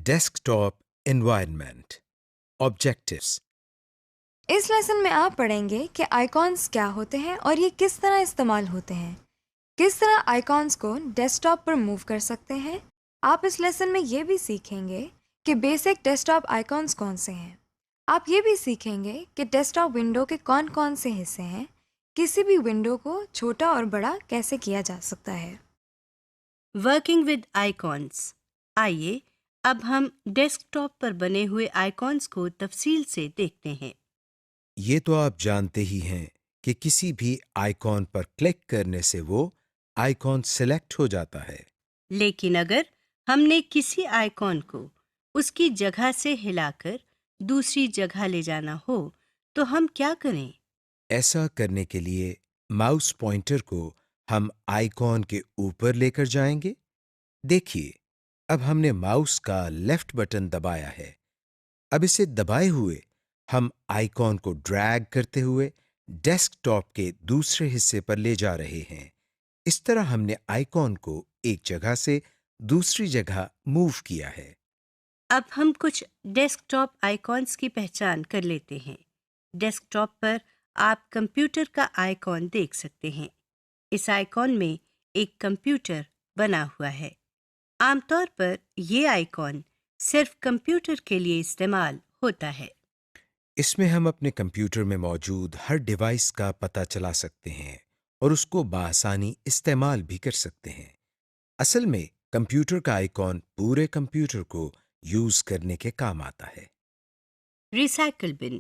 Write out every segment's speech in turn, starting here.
Desktop environment. Objectives. اس lesson میں آپ پڑھیں گے کہ آئیکونس کیا ہوتے ہیں اور یہ کس طرح استعمال ہوتے ہیں، کس طرح آئیکونس کو ڈیسک ٹاپ پر موو کر سکتے ہیں۔ آپ اس لیسن میں یہ بھی سیکھیں گے کہ بیسک ڈیسک ٹاپ آئیکونس کون سے ہیں۔ آپ یہ بھی سیکھیں گے کہ ڈیسک ٹاپ ونڈو کے کون کون سے حصے ہیں، کسی بھی ونڈو کو چھوٹا اور بڑا کیسے کیا جا سکتا ہے۔ Working with icons. آئیے اب ہم ڈیسک ٹاپ پر بنے ہوئے آئیکونس کو تفصیل سے دیکھتے ہیں۔ یہ تو آپ جانتے ہی ہیں کہ کسی بھی آئیکن پر کلک کرنے سے وہ آئیکن سلیکٹ ہو جاتا ہے۔ لیکن اگر ہم نے کسی آئیکن کو اس کی جگہ سے ہلا کر دوسری جگہ لے جانا ہو تو ہم کیا کریں؟ ایسا کرنے کے لیے ماؤس پوائنٹر کو ہم آئیکن کے اوپر لے کر جائیں گے۔ دیکھیے، اب ہم نے ماؤس کا لیفٹ بٹن دبایا ہے۔ اب اسے دبائے ہوئے ہم آئیکن کو ڈریگ کرتے ہوئے ڈیسک ٹاپ کے دوسرے حصے پر لے جا رہے ہیں۔ اس طرح ہم نے آئیکن کو ایک جگہ سے دوسری جگہ موو کیا ہے۔ اب ہم کچھ ڈیسک ٹاپ آئیکونس کی پہچان کر لیتے ہیں۔ ڈیسک ٹاپ پر آپ کمپیوٹر کا آئیکن دیکھ سکتے ہیں۔ اس آئیکن میں ایک کمپیوٹر بنا ہوا ہے۔ عام طور پر یہ آئیکن صرف کمپیوٹر کے لیے استعمال ہوتا ہے۔ اس میں ہم اپنے کمپیوٹر میں موجود ہر ڈیوائس کا پتہ چلا سکتے ہیں اور اس کو بآسانی استعمال بھی کر سکتے ہیں۔ اصل میں کمپیوٹر کا آئیکن پورے کمپیوٹر کو یوز کرنے کے کام آتا ہے۔ ریسائیکل بن۔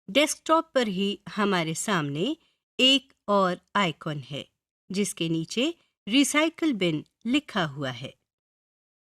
ڈیسک ٹاپ پر ہی ہمارے سامنے ایک اور آئیکن ہے جس کے نیچے ریسائیکل بن لکھا ہوا ہے۔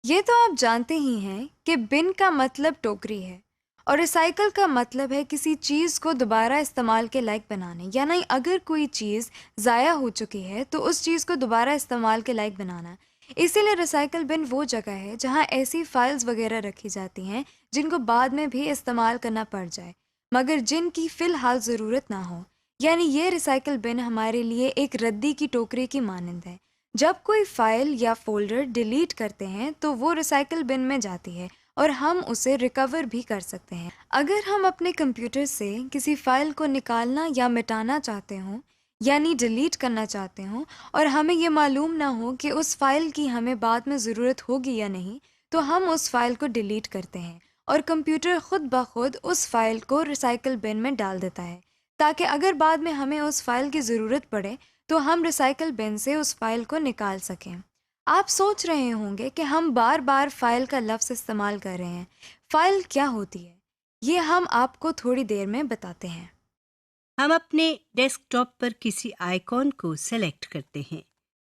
یہ تو آپ جانتے ہی ہیں کہ بن کا مطلب ٹوکری ہے اور ریسائیکل کا مطلب ہے کسی چیز کو دوبارہ استعمال کے لائق بنانے، یعنی اگر کوئی چیز ضائع ہو چکی ہے تو اس چیز کو دوبارہ استعمال کے لائق بنانا۔ اسی لیے ریسائیکل بن وہ جگہ ہے جہاں ایسی فائلز وغیرہ رکھی جاتی ہیں جن کو بعد میں بھی استعمال کرنا پڑ جائے مگر جن کی فی الحال ضرورت نہ ہو، یعنی یہ ریسائیکل بن ہمارے لیے ایک ردی کی ٹوکری کی مانند ہے۔ جب کوئی فائل یا فولڈر ڈیلیٹ کرتے ہیں تو وہ ریسائیکل بن میں جاتی ہے اور ہم اسے ریکور بھی کر سکتے ہیں۔ اگر ہم اپنے کمپیوٹر سے کسی فائل کو نکالنا یا مٹانا چاہتے ہوں، یعنی ڈیلیٹ کرنا چاہتے ہوں، اور ہمیں یہ معلوم نہ ہو کہ اس فائل کی ہمیں بعد میں ضرورت ہوگی یا نہیں، تو ہم اس فائل کو ڈیلیٹ کرتے ہیں اور کمپیوٹر خود بخود اس فائل کو ریسائیکل بن میں ڈال دیتا ہے تاکہ اگر بعد میں ہمیں اس فائل کی ضرورت پڑے تو ہم ریسائیکل بن سے اس فائل کو نکال سکیں۔ آپ سوچ رہے ہوں گے کہ ہم بار بار فائل کا لفظ استعمال کر رہے ہیں۔ فائل کیا ہوتی ہے یہ ہم آپ کو تھوڑی دیر میں بتاتے ہیں۔ ہم اپنے ڈیسک ٹاپ پر کسی آئیکن کو سلیکٹ کرتے ہیں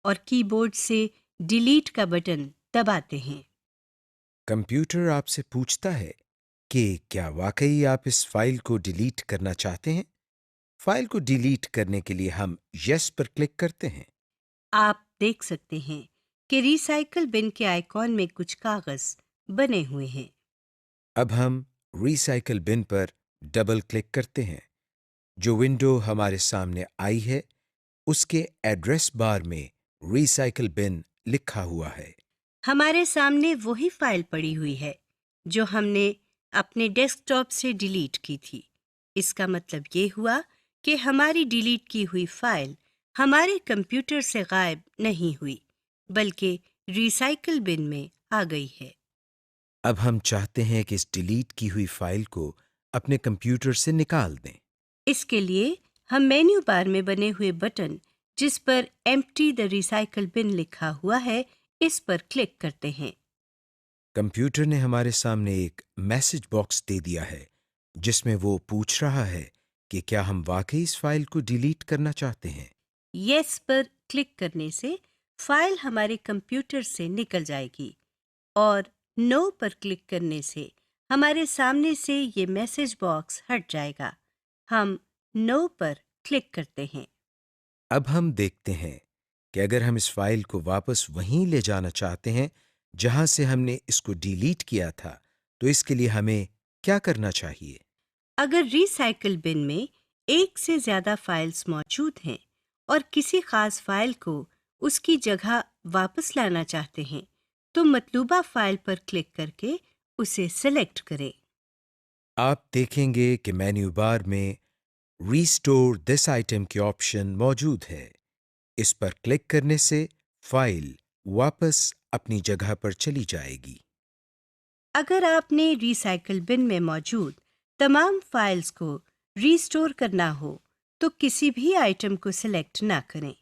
اور کی بورڈ سے ڈیلیٹ کا بٹن دباتے ہیں۔ کمپیوٹر آپ سے پوچھتا ہے کہ کیا واقعی آپ اس فائل کو ڈیلیٹ کرنا چاہتے ہیں؟ فائل کو ڈیلیٹ کرنے کے لیے ہم یس پر کلک کرتے ہیں۔ آپ دیکھ سکتے ہیں کہ ریسائیکل بن کے آئیکن میں کچھ کاغذ بنے ہوئے ہیں۔ اب ہم ریسائیکل بن پر ڈبل کلک کرتے ہیں۔ جو ونڈو ہمارے سامنے آئی ہے اس کے ایڈریس بار میں ریسائیکل بن لکھا ہوا ہے۔ ہمارے سامنے وہی فائل پڑی ہوئی ہے جو ہم نے اپنے ڈیسک ٹاپ سے ڈیلیٹ کی تھی۔ اس کا مطلب یہ ہوا کہ ہماری ڈیلیٹ کی ہوئی فائل ہمارے کمپیوٹر سے غائب نہیں ہوئی بلکہ ریسائیکل بن میں آ گئی ہے۔ اب ہم چاہتے ہیں کہ اس ڈیلیٹ کی ہوئی فائل کو اپنے کمپیوٹر سے نکال دیں۔ اس کے لیے ہم مینیو بار میں بنے ہوئے بٹن جس پر ایمپٹی دی ریسائیکل بن لکھا ہوا ہے اس پر کلک کرتے ہیں۔ کمپیوٹر نے ہمارے سامنے ایک میسج باکس دے دیا ہے جس میں وہ پوچھ رہا ہے کہ کیا ہم واقعی اس فائل کو ڈیلیٹ کرنا چاہتے ہیں۔ یس پر کلک کرنے سے فائل ہمارے کمپیوٹر سے نکل جائے گی اور نو پر کلک کرنے سے ہمارے سامنے سے یہ میسج باکس ہٹ جائے گا۔ ہم نو پر کلک کرتے ہیں۔ اب ہم دیکھتے ہیں کہ اگر ہم اس فائل کو واپس وہیں لے جانا چاہتے ہیں جہاں سے ہم نے اس کو ڈیلیٹ کیا تھا تو اس کے لیے ہمیں کیا کرنا چاہیے۔ اگر ریسائیکل بن میں ایک سے زیادہ فائلز موجود ہیں اور کسی خاص فائل کو اس کی جگہ واپس لانا چاہتے ہیں تو مطلوبہ فائل پر کلک کر کے اسے سلیکٹ کریں۔ آپ دیکھیں گے کہ مینیو بار میں ریسٹور دس آئٹم کی آپشن موجود ہے۔ اس پر کلک کرنے سے فائل واپس اپنی جگہ پر چلی جائے گی۔ اگر آپ نے ریسائیکل بن میں موجود تمام فائلز کو ریسٹور کرنا ہو تو کسی بھی آئٹم کو سلیکٹ نہ کریں،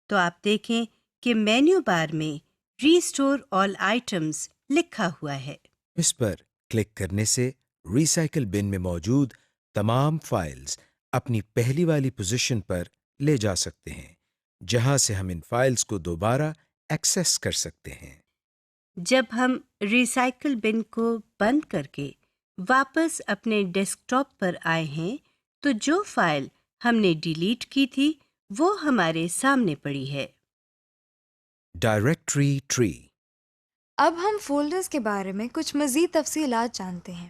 تو آپ دیکھیں کہ مینیو بار میں ریسٹور آل آئٹمز لکھا ہوا ہے۔ اس پر کلک کرنے سے ریسائیکل بن میں موجود تمام فائلز اپنی پہلی والی پوزیشن پر لے جا سکتے ہیں، جہاں سے ہم ان فائلز کو دوبارہ ایکسیس کر سکتے ہیں۔ جب ہم ریسائیکل بن کو بند کر کے واپس اپنے ڈیسک ٹاپ پر آئے ہیں تو جو فائل ہم نے ڈیلیٹ کی تھی وہ ہمارے سامنے پڑی ہے۔ Directory tree. اب ہم فولڈرز کے بارے میں کچھ مزید تفصیلات جانتے ہیں۔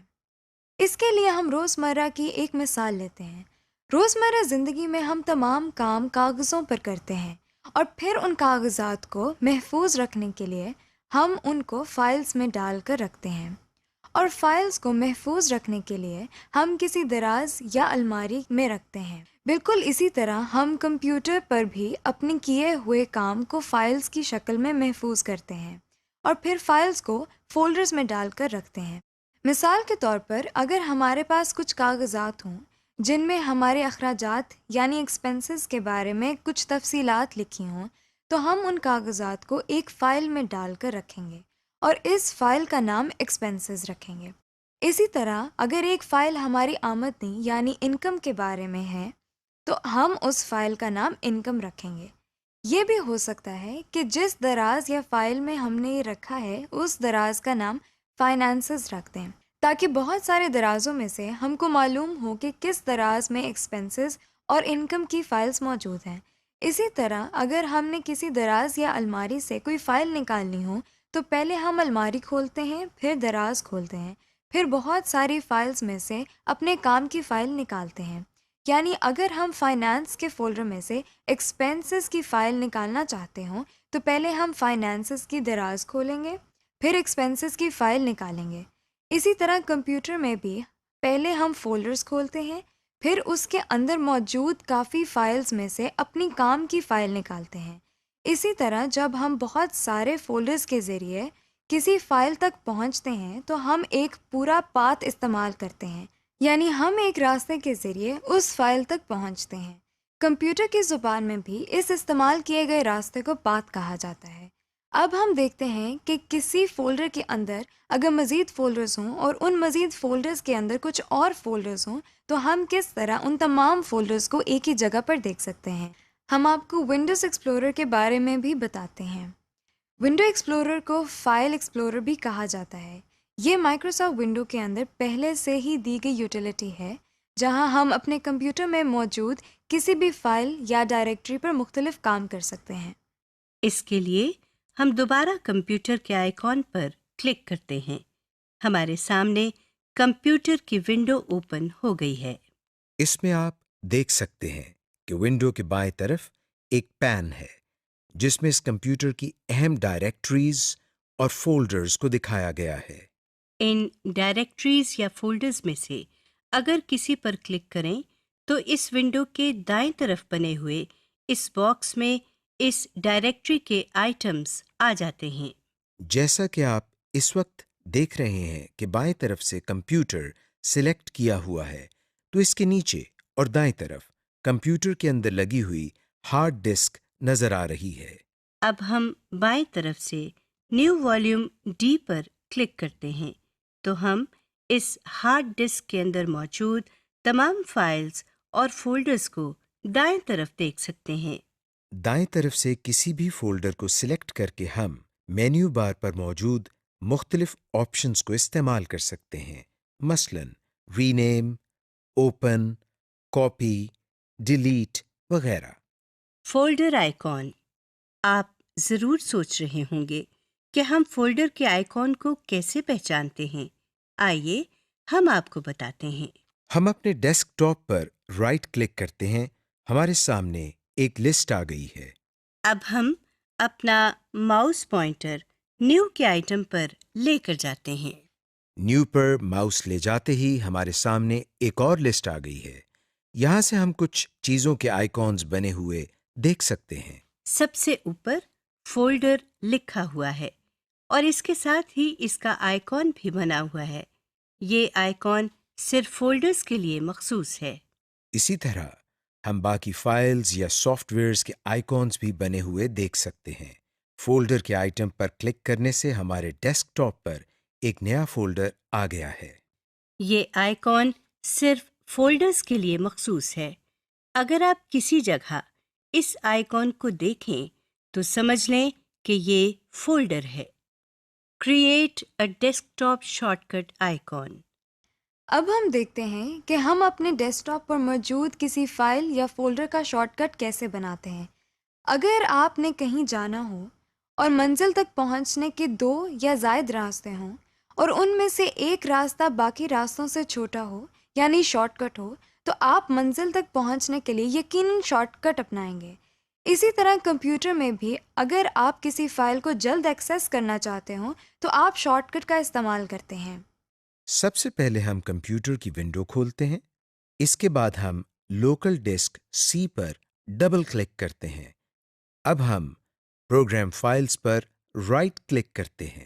اس کے لیے ہم روزمرہ کی ایک مثال لیتے ہیں۔ روزمرہ زندگی میں ہم تمام کام کاغذوں پر کرتے ہیں اور پھر ان کاغذات کو محفوظ رکھنے کے لیے ہم ان کو فائلز میں ڈال کر رکھتے ہیں، اور فائلز کو محفوظ رکھنے کے لیے ہم کسی دراز یا الماری میں رکھتے ہیں۔ بالکل اسی طرح ہم کمپیوٹر پر بھی اپنے کیے ہوئے کام کو فائلز کی شکل میں محفوظ کرتے ہیں اور پھر فائلز کو فولڈرز میں ڈال کر رکھتے ہیں۔ مثال کے طور پر اگر ہمارے پاس کچھ کاغذات ہوں جن میں ہمارے اخراجات یعنی ایکسپنسز کے بارے میں کچھ تفصیلات لکھی ہوں، تو ہم ان کاغذات کو ایک فائل میں ڈال کر رکھیں گے اور اس فائل کا نام ایکسپنسز رکھیں گے۔ اسی طرح اگر ایک فائل ہماری آمدنی یعنی انکم کے بارے میں ہے تو ہم اس فائل کا نام انکم رکھیں گے۔ یہ بھی ہو سکتا ہے کہ جس دراز یا فائل میں ہم نے یہ رکھا ہے اس دراز کا نام فائنانسز رکھ دیں، تاکہ بہت سارے درازوں میں سے ہم کو معلوم ہو کہ کس دراز میں ایکسپنسز اور انکم کی فائلز موجود ہیں۔ اسی طرح اگر ہم نے کسی دراز یا الماری سے کوئی فائل نکالنی ہو تو پہلے ہم الماری کھولتے ہیں، پھر دراز کھولتے ہیں، پھر بہت ساری فائلز میں سے اپنے کام کی فائل نکالتے ہیں۔ یعنی اگر ہم فائنانس کے فولڈر میں سے ایکسپنسز کی فائل نکالنا چاہتے ہوں تو پہلے ہم فائنانسز کی دراز کھولیں گے، پھر ایکسپنسز کی فائل نکالیں گے۔ اسی طرح کمپیوٹر میں بھی پہلے ہم فولڈرز کھولتے ہیں، پھر اس کے اندر موجود کافی فائلز میں سے اپنی کام کی فائل نکالتے ہیں۔ اسی طرح جب ہم بہت سارے فولڈرز کے ذریعے کسی فائل تک پہنچتے ہیں تو ہم ایک پورا پاتھ استعمال کرتے ہیں، یعنی ہم ایک راستے کے ذریعے اس فائل تک پہنچتے ہیں۔ کمپیوٹر کی زبان میں بھی اس استعمال کیے گئے راستے کو پاتھ کہا جاتا ہے۔ اب ہم دیکھتے ہیں کہ کسی فولڈر کے اندر اگر مزید فولڈرز ہوں اور ان مزید فولڈرز کے اندر کچھ اور فولڈرز ہوں تو ہم کس طرح ان تمام فولڈرز کو ایک ہی جگہ پر دیکھ سکتے ہیں۔ ہم آپ کو ونڈوز ایکسپلورر کے بارے میں بھی بتاتے ہیں۔ ونڈو ایکسپلورر کو فائل ایکسپلورر بھی کہا جاتا ہے۔ یہ مائکروسافٹ ونڈو کے اندر پہلے سے ہی دی گئی یوٹیلیٹی ہے، جہاں ہم اپنے کمپیوٹر میں موجود کسی بھی فائل یا ڈائریکٹری پر مختلف کام کر سکتے ہیں۔ اس کے لیے ہم دوبارہ کمپیوٹر کے آئیکن پر کلک کرتے ہیں۔ ہمارے سامنے کمپیوٹر کی ونڈو اوپن ہو گئی ہے۔ اس میں آپ دیکھ سکتے ہیں کہ ونڈو کے بائیں طرف ایک پین ہے جس میں اس کمپیوٹر کی اہم ڈائریکٹریز اور فولڈرز کو دکھایا گیا ہے۔ ان ڈائریکٹریز یا فولڈرز میں سے اگر کسی پر کلک کریں تو اس ونڈو کے دائیں طرف بنے ہوئے اس باکس میں اس ڈائریکٹری کے آئٹمز آ جاتے ہیں۔ جیسا کہ آپ اس وقت دیکھ رہے ہیں کہ بائیں طرف سے کمپیوٹر سلیکٹ کیا ہوا ہے، تو اس کے نیچے اور دائیں طرف کمپیوٹر کے اندر لگی ہوئی ہارڈ ڈسک نظر آ رہی ہے۔ اب ہم بائیں طرف سے نیو والیوم ڈی پر کلک کرتے ہیں تو ہم اس ہارڈ ڈسک کے اندر موجود تمام فائلز اور فولڈرز کو دائیں طرف دیکھ سکتے ہیں۔ دائیں طرف سے کسی بھی فولڈر کو سلیکٹ کر کے ہم مینیو بار پر موجود مختلف آپشنز کو استعمال کر سکتے ہیں، مثلا ری نیم، اوپن، کاپی، ڈیلیٹ وغیرہ۔ Folder icon. آپ ضرور سوچ رہے ہوں گے کہ ہم فولڈر کے آئیکن کو کیسے پہچانتے ہیں۔ آئیے ہم آپ کو بتاتے ہیں۔ ہم اپنے ڈیسک ٹاپ پر رائٹ کلک کرتے ہیں، ہمارے سامنے ایک لسٹ آ گئی ہے۔ اب ہم اپنا ماؤس پوائنٹر نیو کے آئٹم پر لے کر جاتے ہیں۔ نیو پر ماؤس لے جاتے ہی ہمارے سامنے ایک اور لسٹ آ گئی ہے۔ یہاں سے ہم کچھ چیزوں کے آئیکونز بنے ہوئے دیکھ سکتے ہیں۔ سب سے اوپر فولڈر لکھا ہوا ہے اور اس کے ساتھ ہی اس کا آئیکن بھی بنا ہوا ہے۔ یہ آئیکن صرف فولڈرز کے لیے مخصوص ہے۔ اسی طرح ہم باقی فائلز یا سافٹ ویئرز کے آئیکونز بھی بنے ہوئے دیکھ سکتے ہیں۔ فولڈر کے آئٹم پر کلک کرنے سے ہمارے ڈیسک ٹاپ پر ایک نیا فولڈر آ گیا ہے۔ یہ آئیکن صرف فولڈرز کے لیے مخصوص ہے۔ اگر آپ کسی جگہ اس آئیکن کو دیکھیں تو سمجھ لیں کہ یہ فولڈر ہے۔ Create a desktop shortcut icon. اب ہم دیکھتے ہیں کہ ہم اپنے ڈیسک ٹاپ پر موجود کسی فائل یا فولڈر کا شارٹ کٹ کیسے بناتے ہیں۔ اگر آپ نے کہیں جانا ہو اور منزل تک پہنچنے کے 2 یا زائد راستے ہوں اور ان میں سے ایک راستہ باقی راستوں سے چھوٹا ہو یعنی شارٹ کٹ ہو، تو آپ منزل تک پہنچنے کے لیے یقیناً شارٹ کٹ اپنائیں گے۔ اسی طرح کمپیوٹر میں بھی اگر آپ کسی فائل کو جلد ایکسیس کرنا چاہتے ہوں تو آپ شارٹ کٹ کا استعمال کرتے ہیں۔ سب سے پہلے ہم کمپیوٹر کی ونڈو کھولتے ہیں۔ اس کے بعد ہم لوکل ڈسک سی پر ڈبل کلک کرتے ہیں۔ اب ہم پروگرام فائلز پر رائٹ کلک کرتے ہیں۔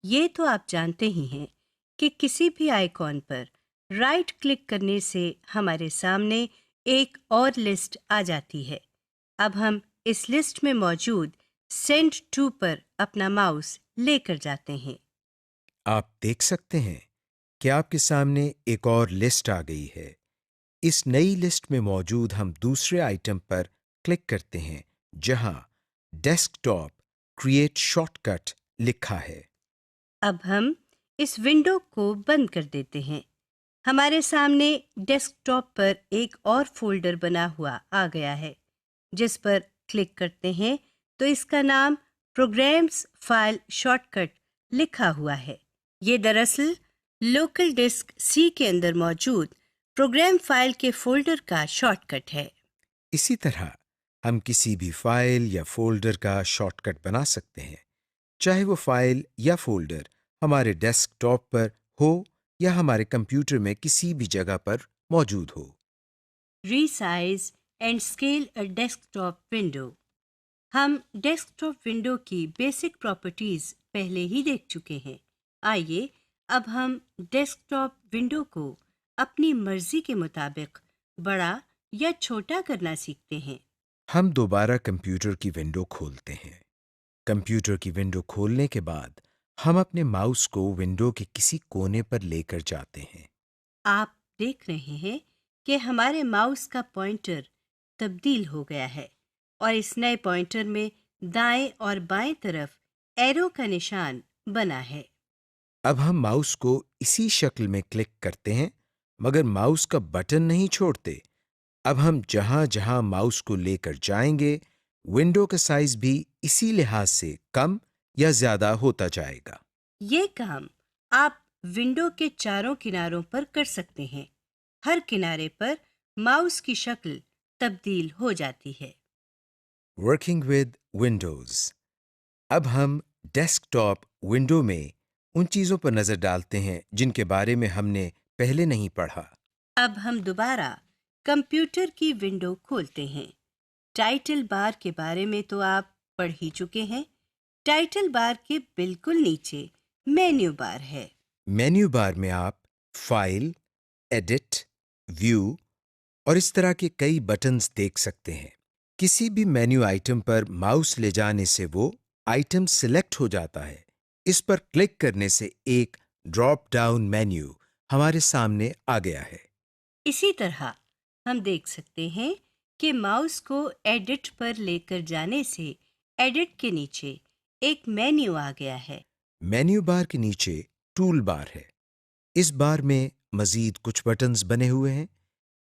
یہ تو آپ جانتے ہی ہیں کہ کسی بھی آئیکن پر رائٹ کلک کرنے سے ہمارے سامنے ایک اور لسٹ آ جاتی ہے۔ اب ہم اس لسٹ میں موجود سینڈ ٹو پر اپنا ماؤس لے کر جاتے ہیں۔ آپ دیکھ سکتے ہیں کہ آپ کے سامنے ایک اور لسٹ آ گئی ہے۔ اس نئی لسٹ میں موجود ہم دوسرے آئٹم پر کلک کرتے ہیں جہاں desktop create shortcut لکھا ہے۔ اب ہم اس ونڈو کو بند کر دیتے ہیں۔ ہمارے سامنے ڈیسک ٹاپ پر ایک اور فولڈر بنا ہوا آ گیا ہے۔ جس پر کلک کرتے ہیں تو اس کا نام پروگرامز فائل شارٹ کٹ لکھا ہوا ہے۔ یہ دراصل لوکل ڈسک سی کے اندر موجود پروگرام فائل کے فولڈر کا شارٹ کٹ ہے۔ اسی طرح ہم کسی بھی فائل یا فولڈر کا شارٹ کٹ بنا سکتے ہیں، چاہے وہ فائل یا فولڈر ہمارے ڈیسک ٹاپ پر ہو یا ہمارے کمپیوٹر میں کسی بھی جگہ پر موجود ہو۔ Resize and scale a desktop window. ہم ڈیسک ٹاپ ونڈو کی بیسک پراپرٹیز پہلے ہی دیکھ چکے ہیں۔ آئیے اب ہم ڈیسک ٹاپ ونڈو کو اپنی مرضی کے مطابق بڑا یا چھوٹا کرنا سیکھتے ہیں۔ ہم دوبارہ کمپیوٹر کی ونڈو کھولتے ہیں۔ کمپیوٹر کی ونڈو کھولنے کے بعد ہم اپنے ماؤس کو ونڈو کے کسی کونے پر لے کر جاتے ہیں۔ آپ دیکھ رہے ہیں کہ ہمارے ماؤس کا پوائنٹر تبدیل ہو گیا ہے اور اس نئے پوائنٹر میں دائیں اور بائیں طرف ایرو کا نشان بنا ہے۔ اب ہم ماؤس کو اسی شکل میں کلک کرتے ہیں مگر ماؤس کا بٹن نہیں چھوڑتے۔ اب ہم جہاں جہاں ماؤس کو لے کر جائیں گے ونڈو کا سائز بھی اسی لحاظ سے کم یا زیادہ ہوتا جائے گا۔ یہ کام آپ ونڈو کے چاروں کناروں پر کر سکتے ہیں۔ ہر کنارے پر ماؤس کی شکل تبدیل ہو جاتی ہے۔ Working with Windows. اب ہم ڈیسک ٹاپ ونڈو میں ان چیزوں پر نظر ڈالتے ہیں جن کے بارے میں ہم نے پہلے نہیں پڑھا۔ اب ہم دوبارہ کمپیوٹر کی ونڈو کھولتے ہیں۔ ٹائٹل بار کے بارے میں تو آپ پڑھ ہی چکے ہیں۔ ٹائٹل بار کے بالکل نیچے مینیو بار ہے۔ مینیو بار میں آپ فائل، ایڈٹ، ویو اور اس طرح کے کئی بٹنز دیکھ سکتے ہیں۔ کسی بھی مینیو آئٹم پر ماؤس لے جانے سے وہ آئٹم سلیکٹ ہو جاتا ہے۔ اس پر کلک کرنے سے ایک ڈراپ ڈاؤن مینیو ہمارے سامنے آ گیا ہے۔ اسی طرح ہم دیکھ سکتے ہیں کہ ماؤس کو ایڈٹ پر لے کر جانے سے ایڈٹ کے نیچے ایک مینیو آ گیا ہے۔ مینیو بار کے نیچے ٹول بار ہے۔ اس بار میں مزید کچھ بٹنز بنے ہوئے ہیں۔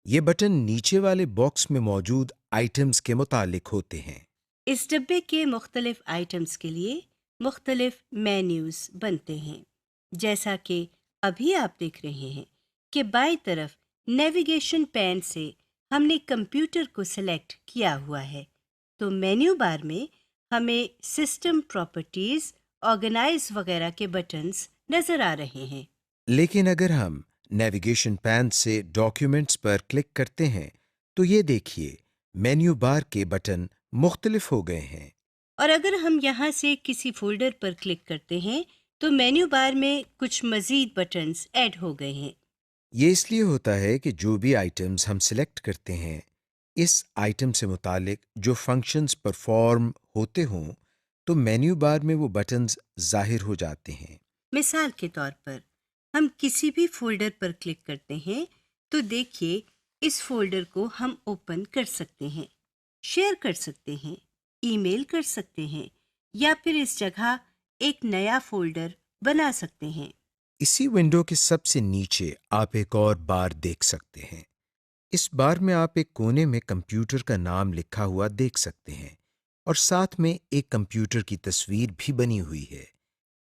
یہ بٹن نیچے والے باکس میں موجود آئٹمز کے متعلق ہوتے ہیں۔ اس ڈبے کے مختلف آئٹمز کے لیے مختلف مینیوز بنتے ہیں۔ جیسا کہ ابھی آپ دیکھ رہے ہیں کہ بائیں طرف نیویگیشن پین سے ہم نے کمپیوٹر کو سلیکٹ کیا ہوا ہے، تو مینیو بار میں ہمیں سسٹم پراپرٹیز، آرگنائز وغیرہ کے بٹنز نظر آ رہے ہیں۔ لیکن اگر ہم نیویگیشن پین سے ڈاکیومنٹس پر کلک کرتے ہیں تو یہ دیکھیے مینیو بار کے بٹن مختلف ہو گئے ہیں۔ اور اگر ہم یہاں سے کسی فولڈر پر کلک کرتے ہیں تو مینیو بار میں کچھ مزید بٹنز ایڈ ہو گئے ہیں۔ یہ اس لیے ہوتا ہے کہ جو بھی آئٹمز ہم سلیکٹ کرتے ہیں اس آئٹم سے متعلق جو فنکشنز پرفارم ہوتے ہوں تو مینیو بار میں وہ بٹنز ظاہر ہو جاتے ہیں۔ مثال کے طور پر ہم کسی بھی فولڈر پر کلک کرتے ہیں تو دیکھیے اس فولڈر کو ہم اوپن کر سکتے ہیں، شیئر کر سکتے ہیں، ای میل کر سکتے ہیں یا پھر اس جگہ ایک نیا فولڈر بنا سکتے ہیں۔ اسی ونڈو کے سب سے نیچے آپ ایک اور بار دیکھ سکتے ہیں۔ اس بار میں آپ ایک کونے میں کمپیوٹر کا نام لکھا ہوا دیکھ سکتے ہیں اور ساتھ میں ایک کمپیوٹر کی تصویر بھی بنی ہوئی ہے۔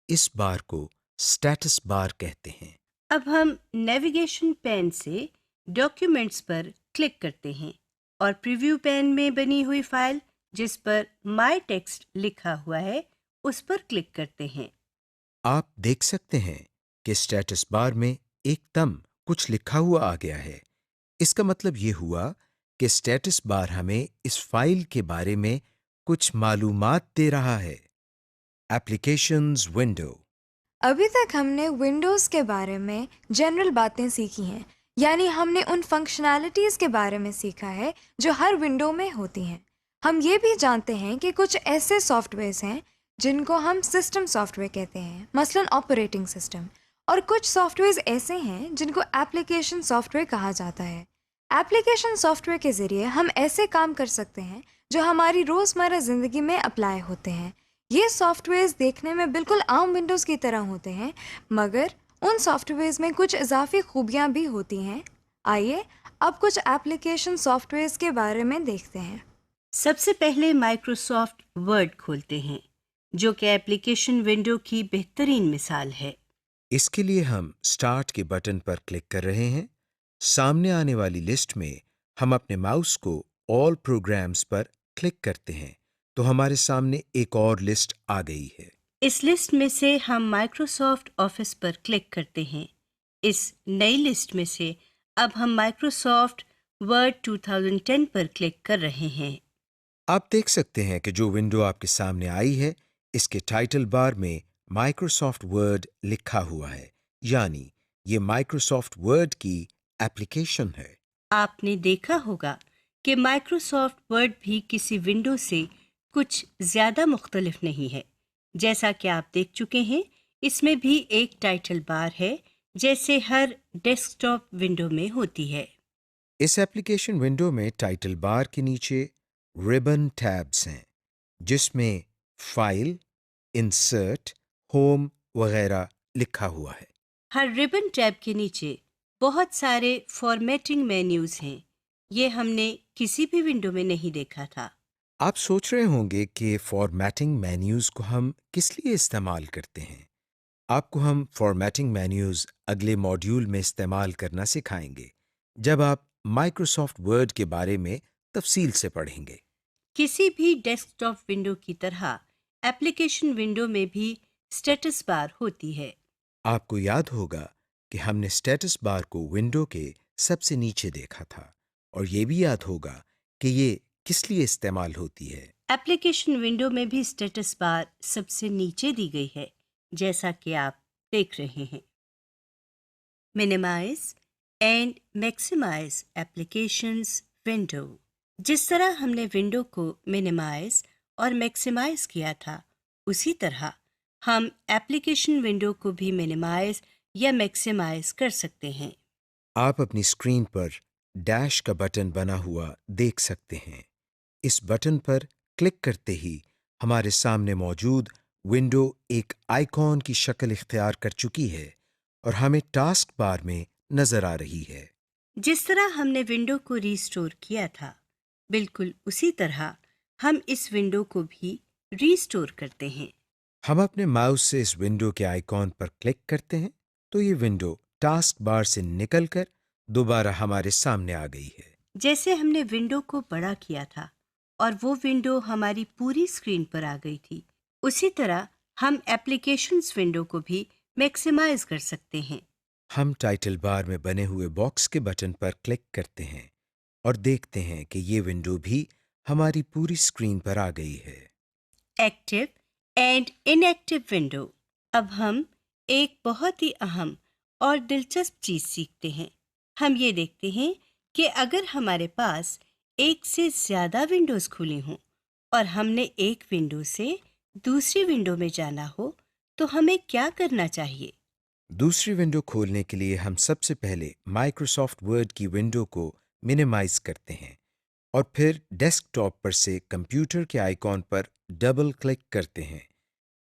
اس بار کو اسٹیٹس بار کہتے ہیں۔ اب ہم نیویگیشن پین سے ڈاکیومنٹس پر کلک کرتے ہیں اور پریویو پین میں بنی ہوئی فائل جس پر مائی ٹیکسٹ لکھا ہوا ہے اس پر کلک کرتے ہیں۔ آپ دیکھ سکتے ہیں کہ اسٹیٹس بار میں ایک دم کچھ لکھا ہوا آ گیا ہے۔ اس کا مطلب یہ ہوا کہ اسٹیٹس بار ہمیں اس فائل کے بارے میں کچھ معلومات دے رہا ہے۔ Applications window. ابھی تک ہم نے ونڈوز کے بارے میں جنرل باتیں سیکھی ہیں، یعنی ہم نے ان فنکشنالٹیز کے بارے میں سیکھا ہے جو ہر ونڈو میں ہوتی ہیں۔ ہم یہ بھی جانتے ہیں کہ کچھ ایسے سافٹ ویئرز ہیں جن کو ہم سسٹم سافٹ ویئر کہتے ہیں، مثلاً آپریٹنگ سسٹم، اور کچھ سافٹ ویئرز ایسے ہیں جن کو ایپلیکیشن سافٹ ویئر کہا جاتا ہے۔ ایپلیکیشن سافٹ ویئر کے ذریعے ہم ایسے کام کر سکتے ہیں جو ہماری روزمرہ زندگی میں اپلائی ہوتے ہیں۔ یہ سافٹ ویئرز دیکھنے میں بالکل عام ونڈوز کی طرح ہوتے ہیں، مگر ان سافٹ ویئرز میں کچھ اضافی خوبیاں بھی ہوتی ہیں۔ آئیے اب کچھ ایپلیکیشن سافٹ ویئرز کے بارے میں دیکھتے ہیں۔ سب سے پہلے مائکروسافٹ ورڈ کھولتے ہیں جو کہ ایپلیکیشن ونڈو کی بہترین مثال ہے۔ اس کے لیے ہم اسٹارٹ کے بٹن پر کلک کر رہے ہیں۔ سامنے آنے والی لسٹ میں ہم اپنے ماؤس کو آل پروگرامز پر کلک کرتے ہیں تو ہمارے سامنے ایک اور لسٹ آ گئی ہے۔ اس لسٹ میں سے ہم مائکروسافٹ آفس پر کلک کرتے ہیں۔ اس نئی لسٹ میں سے اب ہم مائکروسافٹ ورڈ 2010 پر کلک کر رہے ہیں۔ آپ دیکھ سکتے ہیں کہ جو ونڈو آپ کے سامنے آئی ہے اس کے ٹائٹل بار میں مائکروسافٹ ورڈ لکھا ہوا ہے، یعنی یہ مائکروسافٹ ورڈ کی ایپلیکیشن ہے۔ آپ نے دیکھا ہوگا کہ مائکروسافٹ ورڈ بھی کسی ونڈو سے کچھ زیادہ مختلف نہیں ہے۔ جیسا کہ آپ دیکھ چکے ہیں اس میں بھی ایک ٹائٹل بار ہے جیسے ہر ڈیسک ٹاپ ونڈو میں ہوتی ہے۔ اس ایپلیکیشن ونڈو میں ٹائٹل بار کے نیچے ربن ٹیبز ہیں جس میں فائل، انسرٹ، ہوم وغیرہ لکھا ہوا ہے۔ ہر ربن ٹیب کے نیچے بہت سارے فارمیٹنگ مینیوز ہیں۔ یہ ہم نے کسی بھی ونڈو میں نہیں دیکھا تھا۔ آپ سوچ رہے ہوں گے کہ فارمیٹنگ مینیوز کو ہم کس لیے استعمال کرتے ہیں۔ آپ کو ہم فارمیٹنگ مینیوز اگلے ماڈیول میں استعمال کرنا سکھائیں گے جب آپ مائکروسافٹ ورڈ کے بارے میں تفصیل سے پڑھیں گے۔ کسی بھی ڈیسک ٹاپ ونڈو کی طرح ایپلیکیشن ونڈو میں بھی اسٹیٹس بار ہوتی ہے۔ آپ کو یاد ہوگا کہ ہم نے اسٹیٹس بار کو ونڈو کے سب سے نیچے دیکھا تھا، اور یہ بھی یاد ہوگا کہ یہ کس لیے استعمال ہوتی ہے۔ ایپلیکیشن ونڈو میں بھی اسٹیٹس بار سب سے نیچے دی گئی ہے جیسا کہ آپ دیکھ رہے ہیں۔ Minimise and maximise applications window. جس طرح ہم نے ونڈو کو منیمائز اور میکسیمائز کیا تھا اسی طرح ہم ایپلیکیشن ونڈو کو بھی منیمائز یا میکسیمائز کر سکتے ہیں۔ آپ اپنی اسکرین پر ڈیش کا بٹن بنا ہوا دیکھ سکتے ہیں۔ اس بٹن پر کلک کرتے ہی ہمارے سامنے موجود ونڈو ایک آئیکن کی شکل اختیار کر چکی ہے اور ہمیں ٹاسک بار میں نظر آ رہی ہے۔ جس طرح ہم نے ونڈو کو ریسٹور کیا تھا بالکل اسی طرح ہم اس ونڈو کو بھی ریسٹور کرتے ہیں۔ ہم اپنے ماؤس سے اس ونڈو کے آئیکن پر کلک کرتے ہیں تو یہ ونڈو ٹاسک بار سے نکل کر دوبارہ ہمارے سامنے آ گئی ہے۔ جیسے ہم نے ونڈو کو بڑا کیا تھا اور وہ ونڈو ہماری پوری اسکرین پر آ گئی تھی، اسی طرح ہم ایپلیکیشنز ونڈو کو بھی میکسیمائز کر سکتے ہیں۔ ہم ٹائٹل بار میں بنے ہوئے باکس کے بٹن پر کلک کرتے ہیں اور دیکھتے ہیں کہ یہ ونڈو بھی ہماری پوری اسکرین پر آ گئی ہے۔ Active and in active window. اب ہم ایک بہت ہی اہم اور دلچسپ چیز سیکھتے ہیں۔ ہم یہ دیکھتے ہیں کہ اگر ہمارے پاس ایک سے زیادہ ونڈوز کھلی ہوں اور ہم نے ایک ونڈو سے دوسری ونڈو میں جانا ہو تو ہمیں کیا کرنا چاہیے؟ دوسری ونڈو کھولنے کے لیے ہم سب سے پہلے مائکروسافٹ ورڈ کی ونڈو کو منیمائز کرتے ہیں اور پھر ڈیسک ٹاپ پر سے کمپیوٹر کے آئیکن پر ڈبل کلک کرتے ہیں۔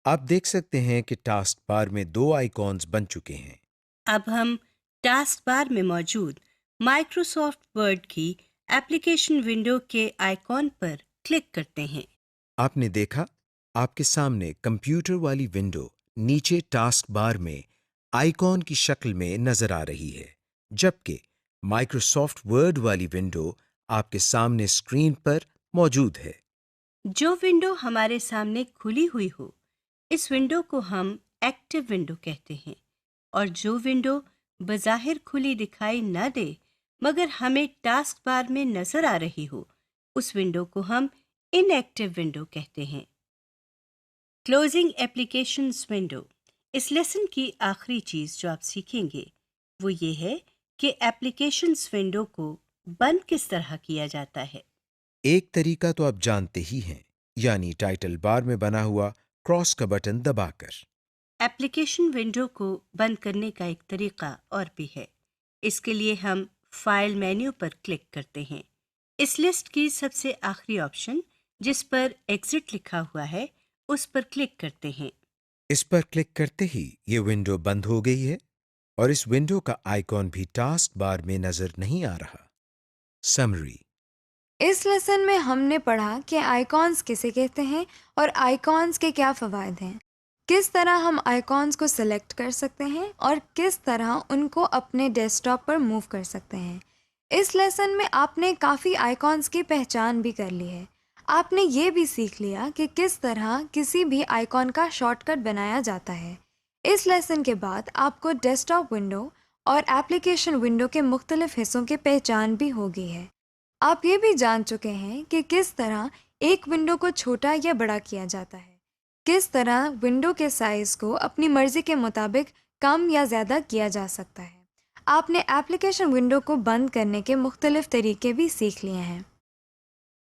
آپ دیکھ سکتے ہیں کہ ٹاسک بار میں 2 آئیکونز بن چکے ہیں۔ اب ہم ٹاسک بار میں موجود مائکروسافٹ ورڈ کی ایپلیکیشن ونڈو کے آئیکن پر کلک کرتے ہیں۔ آپ نے دیکھا آپ کے سامنے کمپیوٹر والی ونڈو نیچے ٹاسک بار میں آئیکن کی شکل میں نظر آ رہی ہے، جبکہ مائکروسافٹ ورڈ والی ونڈو آپ کے سامنے اسکرین پر موجود ہے۔ جو ونڈو ہمارے سامنے کھلی ہوئی ہو اس ونڈو کو ہم ایکٹیو ونڈو کہتے ہیں، اور جو ونڈو بظاہر کھلی دکھائی نہ دے مگر ہمیں ٹاسک بار میں نظر آ رہی ہو اس ونڈو کو ہم ان ایکٹیو ونڈو کہتے ہیں۔ Closing applications window. اس لیسن کی آخری چیز جو آپ سیکھیں گے وہ یہ ہے کہ ایپلیکیشنز ونڈو کو بند کس طرح کیا جاتا ہے۔ ایک طریقہ تو آپ جانتے ہی ہیں، یعنی ٹائٹل بار میں بنا ہوا کراس کا بٹن دبا کر۔ ایپلیکیشن ونڈو کو بند کرنے کا ایک طریقہ اور بھی ہے۔ اس کے لیے ہم فائل مینیو پر کلک کرتے ہیں۔ اس لسٹ کی سب سے آخری آپشن جس پر ایگزٹ لکھا ہوا ہے اس پر کلک کرتے ہیں۔ اس پر کلک کرتے ہی یہ ونڈو بند ہو گئی ہے اور اس ونڈو کا آئیکن بھی ٹاسک بار میں نظر نہیں آ رہا۔ سمری۔ اس لیسن میں ہم نے پڑھا کہ آئیکونز کسے کہتے ہیں اور آئیکونز کے کیا فوائد ہیں، کس طرح ہم آئیکونز کو سلیکٹ کر سکتے ہیں اور کس طرح ان کو اپنے ڈیسک ٹاپ پر موو کر سکتے ہیں۔ اس لیسن میں آپ نے کافی آئیکونز کی پہچان بھی کر لی ہے۔ آپ نے یہ بھی سیکھ لیا کہ کس طرح کسی بھی آئیکن کا شارٹ کٹ بنایا جاتا ہے۔ اس لیسن کے بعد آپ کو ڈیسک ٹاپ ونڈو اور ایپلیکیشن ونڈو کے مختلف حصوں کی پہچان بھی ہو گئی ہے۔ آپ یہ بھی جان چکے ہیں کہ کس طرح ایک ونڈو کو چھوٹا یا بڑا کیا جاتا ہے، کس طرح ونڈو کے سائز کو اپنی مرضی کے مطابق کم یا زیادہ کیا جا سکتا ہے۔ آپ نے ایپلیکیشن ونڈو کو بند کرنے کے مختلف طریقے بھی سیکھ لیے ہیں۔